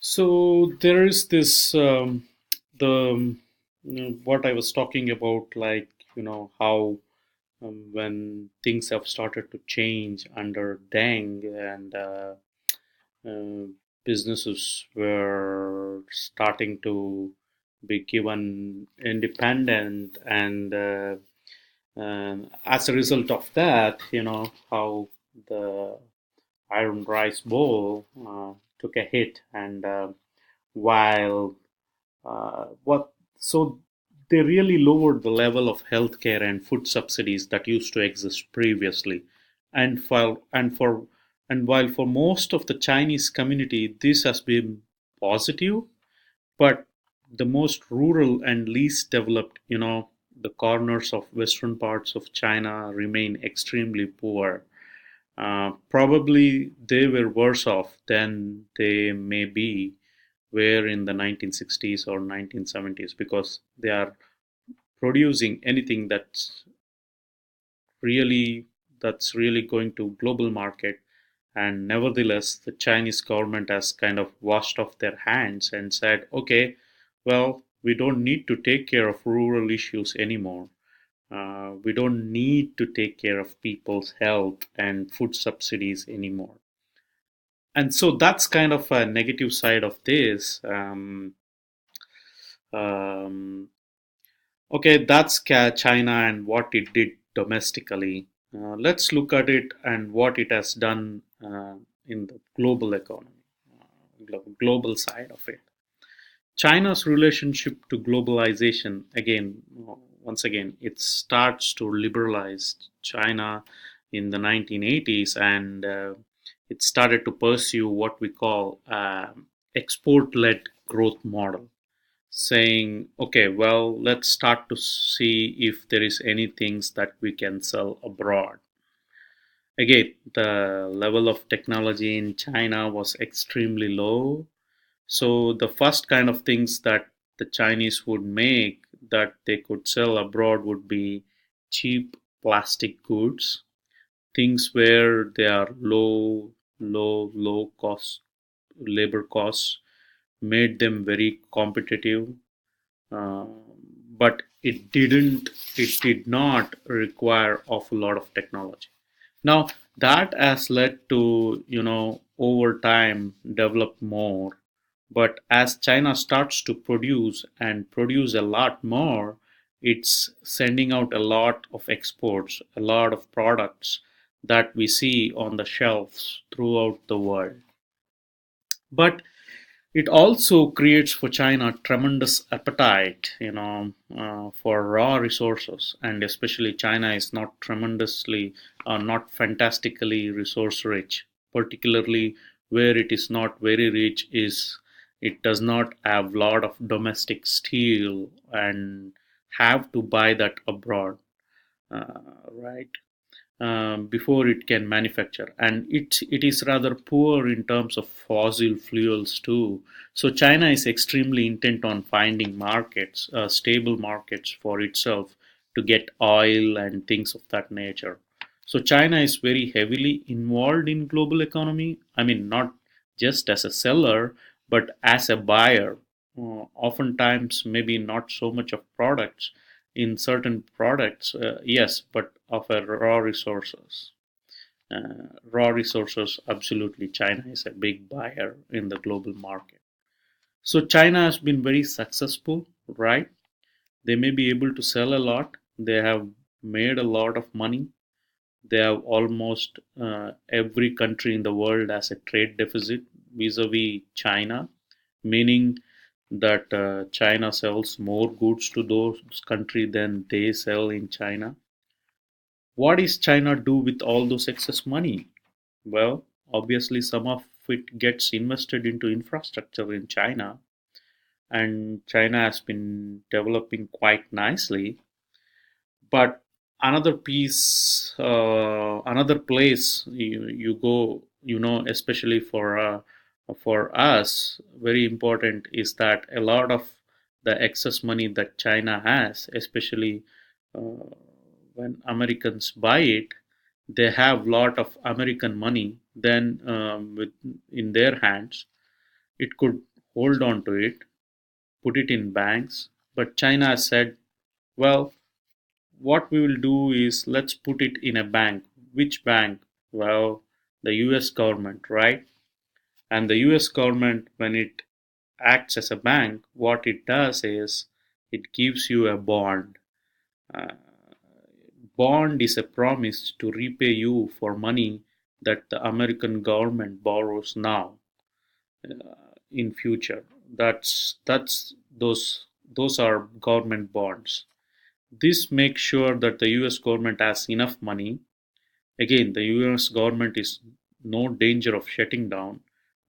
So there is this the what I was talking about, like how when things have started to change under Deng and uh, businesses were starting to be given independent, and as a result of that, how the Iron Rice Bowl took a hit, and while what so they really lowered the level of healthcare and food subsidies that used to exist previously, and while for most of the Chinese community this has been positive, but the most rural and least developed, the corners of western parts of China remain extremely poor. Probably they were worse off than they may be were in the 1960s or 1970s, because they are producing anything really that's really going to global market. And nevertheless, the Chinese government has kind of washed off their hands and said, okay, well, we don't need to take care of rural issues anymore. We don't need to take care of people's health and food subsidies anymore. And so that's kind of a negative side of this. Um, okay, that's China and what it did domestically. Let's look at it and what it has done in the global economy, global side of it. China's relationship to globalization, again, once again, it starts to liberalize China in the 1980s, and it started to pursue what we call export led growth model, saying, okay, well, let's start to see if there is any things that we can sell abroad. Again, the level of technology in China was extremely low. So the first kind of things that the Chinese would make that they could sell abroad would be cheap plastic goods, things where they are low cost labor costs made them very competitive. uh, but it did not require awful lot of technology. Now that has led to, over time develop more. But as China starts to produce and produce a lot more, it's sending out a lot of exports, a lot of products that we see on the shelves throughout the world. But it also creates for China tremendous appetite, for raw resources, and especially China is not tremendously, not fantastically resource rich. Particularly where it is not very rich is it does not have lot of domestic steel and have to buy that abroad, right? Before it can manufacture, and it is rather poor in terms of fossil fuels too. So China is extremely intent on finding markets, stable markets for itself, to get oil and things of that nature. So China is very heavily involved in global economy, I mean, not just as a seller but as a buyer. Oftentimes maybe not so much of products, in certain products, yes, but of a raw resources. Raw resources, absolutely, China is a big buyer in the global market. So China has been very successful, right? They may be able to sell a lot. They have made a lot of money. They have almost every country in the world has a trade deficit vis-a-vis China, meaning that China sells more goods to those countries than they sell in China. What is China do with all those excess money? Well, obviously some of it gets invested into infrastructure in China, and China has been developing quite nicely. But another place you go, especially for us, very important is that a lot of the excess money that China has, especially uh, when Americans buy it, they have lot of American money then, with in their hands. It could hold on to it, put it in banks. But China has said, well, what we will do is let's put it in a bank. Which bank? Well, the US government, right? And the US government, when it acts as a bank, what it does is it gives you a bond. Uh, Bond is a promise to repay you for money that the American government borrows now in future. That's those are government bonds. This makes sure that the US government has enough money. Again, the US government is no danger of shutting down,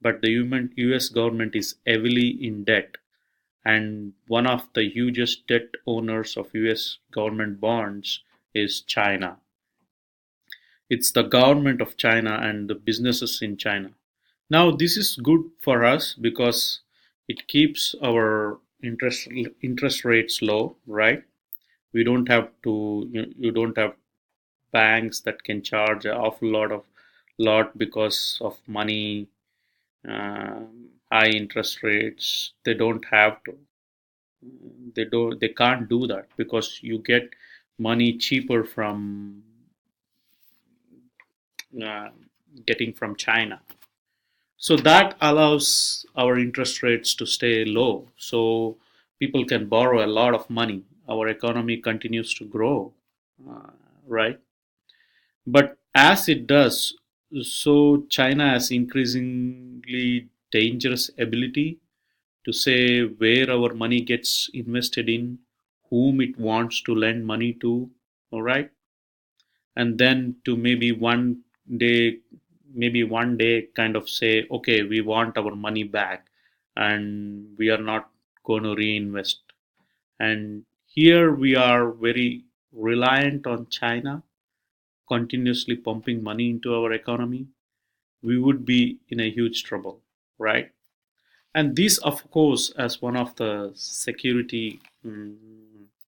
but the US government is heavily in debt, and one of the hugest debt owners of US government bonds is China. It's the government of China and the businesses in China. Now, this is good for us because it keeps our interest rates low, right? We don't have to you don't have banks that can charge an awful lot because of money, high interest rates. They don't have to. They can't do that because you get money cheaper from uh, getting from China. So that allows our interest rates to stay low. So people can borrow a lot of money. Our economy continues to grow, uh, right? But as it does, so China has increasingly dangerous ability to say where our money gets invested in, whom it wants to lend money to, all right? And then to day, maybe one day kind of say, okay, we want our money back and we are not going to reinvest. And here we are very reliant on China continuously pumping money into our economy. We would be in a huge trouble, right? And this, of course, as one of the security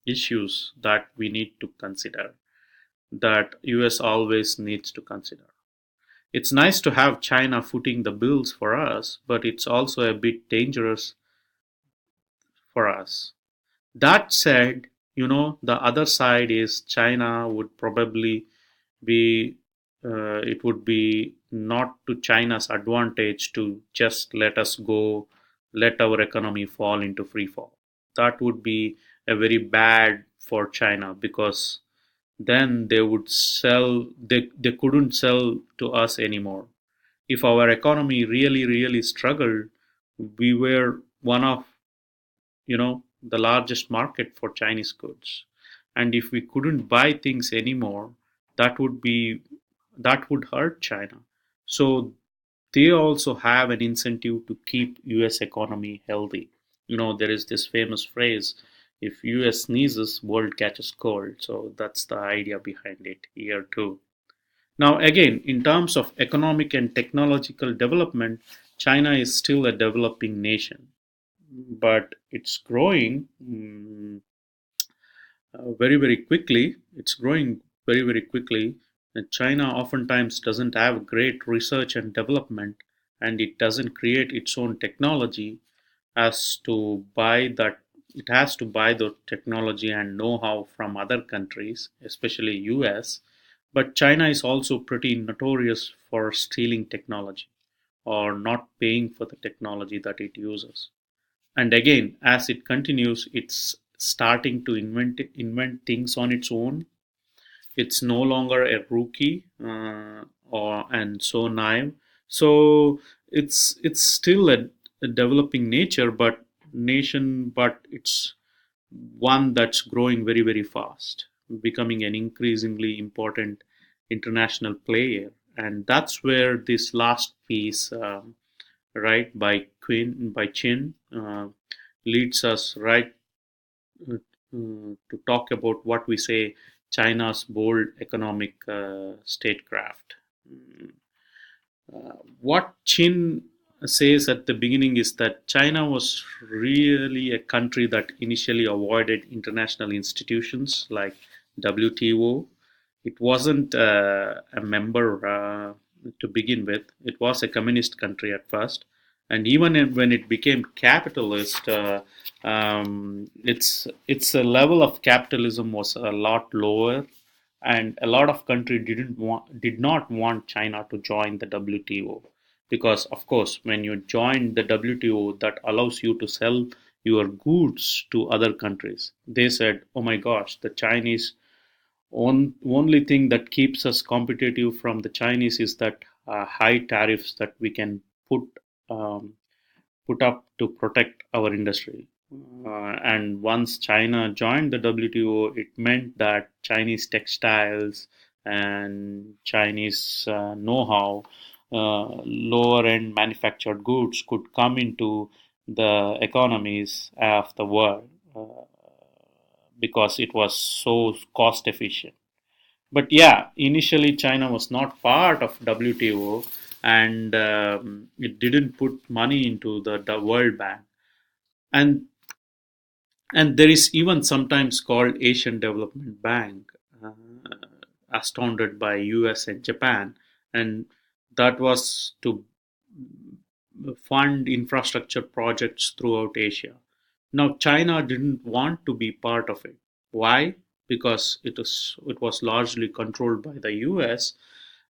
issues that we need to consider, that US always needs to consider. It's nice to have China footing the bills for us, but it's also a bit dangerous for us. That said, the other side is China would probably be, it would be not to China's advantage to just let us go, let our economy fall into free fall. That would be a very bad for China because then they couldn't sell to us anymore. If our economy really struggled, we were one of the largest market for Chinese goods, and if we couldn't buy things anymore, that would be that would hurt China. So they also have an incentive to keep US economy healthy. There is this famous phrase, if US sneezes, world catches cold. So that's the idea behind it here too. Now again, in terms of economic and technological development, China is still a developing nation, but it's growing very quickly. It's growing very quickly. And China oftentimes doesn't have great research and development, and it doesn't create its own technology. As to buy that, it has to buy the technology and know-how from other countries, especially US. But China is also pretty notorious for stealing technology or not paying for the technology that it uses. And again, as it continues, it's starting to invent things on its own. It's no longer a rookie or and so naive. So it's still a developing nation, but it's one that's growing very fast, becoming an increasingly important international player. And that's where this last piece, right, by Chin, leads us right to talk about what we say China's bold economic statecraft. Mm, what Chin says at the beginning is that China was really a country that initially avoided international institutions like WTO. It wasn't a member to begin with. It was a communist country at first, and even when it became capitalist, its a level of capitalism was a lot lower, and a lot of countries did not want China to join the WTO, because of course when you join the WTO, that allows you to sell your goods to other countries. They said, oh my gosh, the Chinese, only thing that keeps us competitive from the Chinese is that high tariffs that we can put um, put up to protect our industry. And once China joined the WTO, it meant that Chinese textiles and Chinese know-how, lower-end manufactured goods could come into the economies of the world, because it was so cost efficient. But yeah, initially China was not part of WTO, and it didn't put money into the World Bank. And there is even sometimes called Asian Development Bank, uh, astounded by US and Japan, and that was to fund infrastructure projects throughout Asia. Now, China didn't want to be part of it. Why? Because it was largely controlled by the U.S.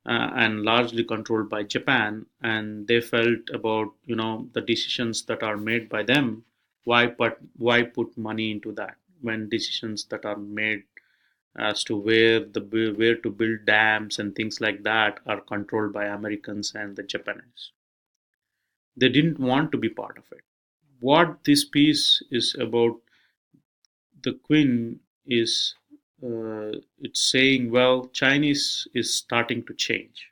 And largely controlled by Japan, and they felt about the decisions that are made by them. Why put money into that when decisions that are made as to where to build dams and things like that are controlled by Americans and the Japanese. They didn't want to be part of it. What this piece is about, the Queen, is it's saying, well, Chinese is starting to change.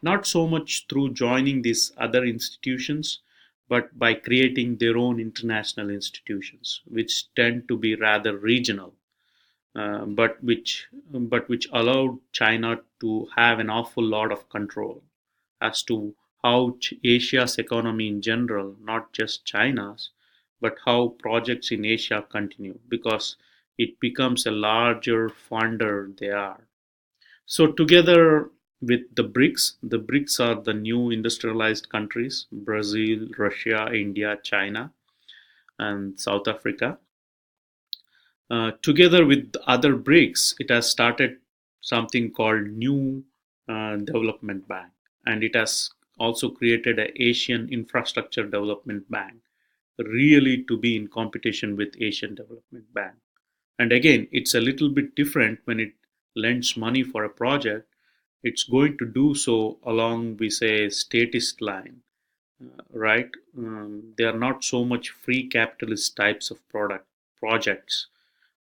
Not so much through joining these other institutions, but by creating their own international institutions, which tend to be rather regional, but which allowed China to have an awful lot of control as to how Asia's economy in general, not just China's, but how projects in Asia continue, because it becomes a larger funder they are. So together with the BRICS are the new industrialized countries: Brazil, Russia, India, China, and South Africa. Together with the other BRICS, it has started something called New Development Bank, and it has also created an Asian Infrastructure Development Bank, really to be in competition with Asian Development Bank. And again, it's a little bit different when it lends money for a project. It's going to do so along, we say, statist line, right? They are not so much free capitalist types of product projects,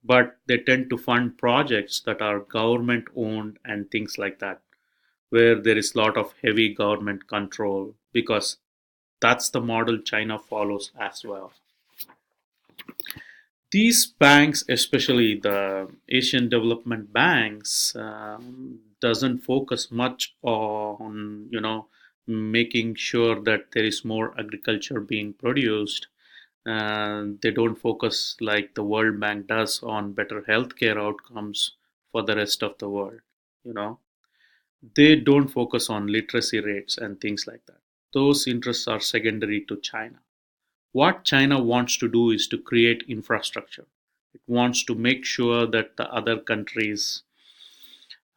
but they tend to fund projects that are government owned and things like that, where there is a lot of heavy government control, because that's the model China follows as well. These banks, especially the Asian development banks, doesn't focus much on making sure that there is more agriculture being produced. They don't focus like the World Bank does on better healthcare outcomes for the rest of the world. You know, they don't focus on literacy rates and things like that. Those interests are secondary to China. What China wants to do is to create infrastructure. It wants to make sure that the other countries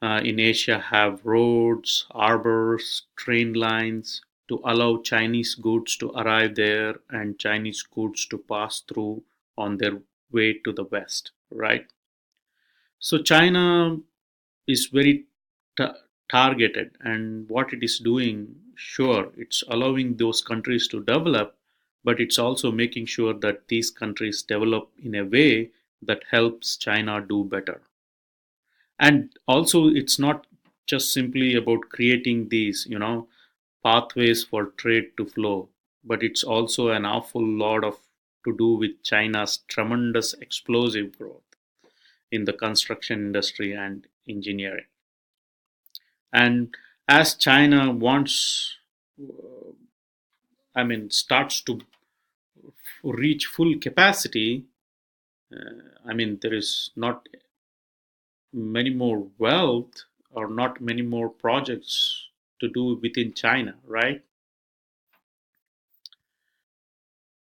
in Asia have roads, harbors, train lines to allow Chinese goods to arrive there and Chinese goods to pass through on their way to the West, right? So China is very ta- targeted, and what it is doing, sure, it's allowing those countries to develop, but it's also making sure that these countries develop in a way that helps China do better. And also, it's not just simply about creating these pathways for trade to flow, but it's also an awful lot of to do with China's tremendous explosive growth in the construction industry and engineering. And as China wants, starts to reach full capacity, there is not many more wealth or not many more projects to do within China, right?